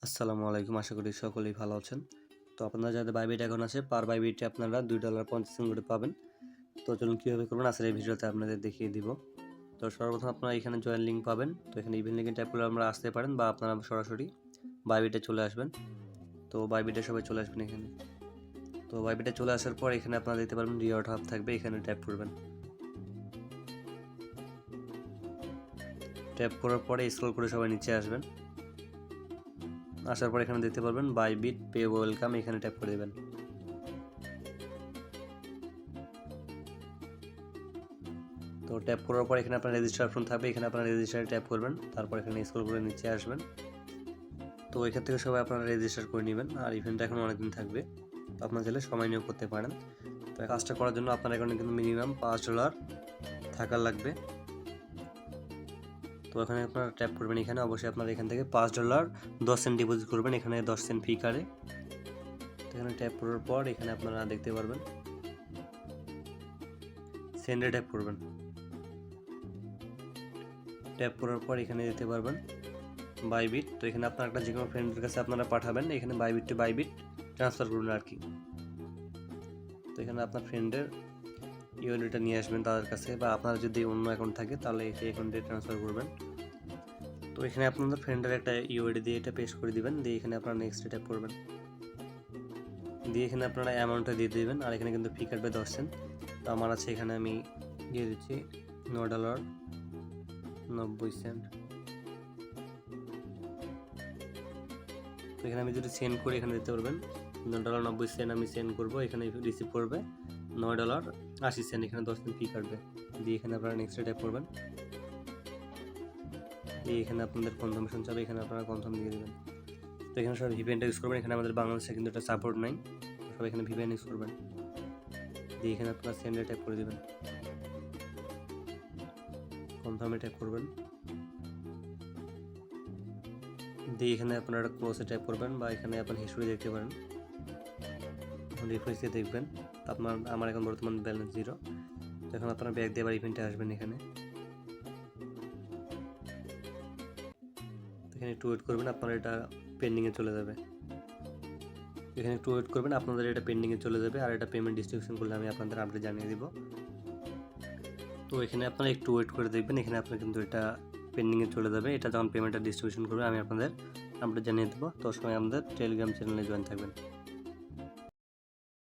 আসসালামু আলাইকুম, আশা করি সকলেই ভালো আছেন। তো আপনারা যাদের বাইবিট অ্যাকাউন্ট আছে পার বাইবিটে আপনারা $2.50 করে পাবেন। তো চলুন কীভাবে করবেন আজকের এই ভিডিওতে আপনাদের দেখিয়ে দিব। তো সর্বপ্রথম আপনারা এখানে জয়েন লিঙ্ক পাবেন। তো এখানে ইভেন্ট লিঙ্কে ট্যাপ করলে আমরা আসতে পারেন বা আপনারা সরাসরি বাইবিটে চলে আসবেন। তো বাইবিটে সবাই চলে আসবেন এখানে। তো বাইবিটে চলে আসার পর এখানে আপনারা দেখতে পারবেন রিওয়ার্ড হাব থাকবে, এখানে ট্যাপ করবেন। ট্যাপ করার পরে স্ক্রল করে সবাই নিচে আসবেন। আসার পর এখানে দেখতে পারবেন বাইবিট পে ওয়েলকাম, এখানে ট্যাপ করে দেবেন। তো ট্যাপ করার পর এখানে আপনার রেজিস্টার অপশন থাকবে, এখানে আপনার রেজিস্টারে ট্যাপ করবেন। তারপর এখানে স্ক্রল করে নিচে আসবেন। তো এখান থেকে সবাই আপনারা রেজিস্টার করে নেবেন। আর ইভেন্টটা এখন অনেকদিন থাকবে, তো আপনার চাইলে সময় নিয়েও করতে পারেন। তো কাজটা করার জন্য আপনার এখানে কিন্তু মিনিমাম $5 থাকার লাগবে। তো এখানে আপনারা ট্যাপ করবেন, এখানে অবশ্যই আপনারা এখান থেকে $5 10 সেন্ট ডিপোজিট করবেন, এখানে 10 সেন্ট ফি কাটে। তো এখানে ট্যাপ করার পর এখানে আপনারা দেখতে পারবেন সেন্ডে ট্যাপ করবেন। ট্যাপ করার পর এখানে দেখতে পারবেন বাইবিট। তো এখানে আপনার একটা যে কোনো ফ্রেন্ডের কাছে আপনারা পাঠাবেন, এখানে বাইবিট টু বাইবিট ট্রান্সফার করবেন আর কি। তো এখানে আপনার ফ্রেন্ডের ইউএলটা নিয়ে আসবেন তাদের কাছে, বা আপনার যদি অন্য অ্যাকাউন্ট থাকে তাহলে এই অ্যাকাউন্টে ট্রান্সফার করবেন। তো এখানে আপনাদের ফ্রেন্ডের একটা ইউআইডি দিয়ে এটা পেস্ট করে দিবেন, দিয়ে এখানে আপনারা নেক্সট ট্যাপ করবেন। দিয়ে এখানে আপনারা অ্যামাউন্টটা দিয়ে দেবেন। আর এখানে কিন্তু ফি কাটবে 10 সেন্ট। তো আমার আছে এখানে আমি দিয়ে দিচ্ছি $9.90। তো এখানে আমি যদি সেন্ড করি এখানে দিতে পারবেন $9.90 আমি সেন্ড করবো, এখানে রিসিভ করবে $9.80, এখানে 10 সেন্ট ফি কাটবে। দিয়ে এখানে আপনারা নেক্সট ট্যাপ করবেন। দিয়ে এখানে আপনাদের কনফার্মেশন চাবে, এখানে আপনারা কনফার্ম দিয়ে দেবেন। তো এখানে সবাই ভিপিএনটা ইউজ করবেন, এখানে আমাদের বাংলাদেশে কিন্তু এটা সাপোর্ট নাই, সবাই এখানে ভিপিএন ইউজ করবেন। দিয়ে এখানে আপনারা সেন্ডে ট্যাপ করে দেবেন, কনফার্মে ট্যাপ করবেন। দিয়ে এখানে আপনারা ক্লোজে ট্যাপ করবেন, বা এখানে আপনার হিস্ট্রি দেখতে পারেন, রিফ্রেশ দিয়ে দেখবেন। আমার এখন বর্তমান ব্যালেন্স 0। তো এখন আপনারা ব্যাক দিয়ে আবার ইভেন্টে আসবেন। এখানে একটু ওয়েট করবেন, আপনার এটা পেন্ডিংয়ে চলে যাবে। এখানে একটু ওয়েট করবেন, আপনাদের এটা পেন্ডিংয়ে চলে যাবে। আর এটা পেমেন্ট ডিস্ট্রিবিউশন করলে আমি আপনাদের আপডেট জানিয়ে দিব। তো এখানে আপনারা একটু ওয়েট করে দেখবেন, এখানে আপনার কিন্তু এটা পেন্ডিংয়ে চলে যাবে। এটা যখন পেমেন্টটা ডিস্ট্রিবিউশন করবে আমি আপনাদের আপডেট জানিয়ে দেবো। তো সময় আমাদের টেলিগ্রাম চ্যানেলে জয়েন থাকবেন।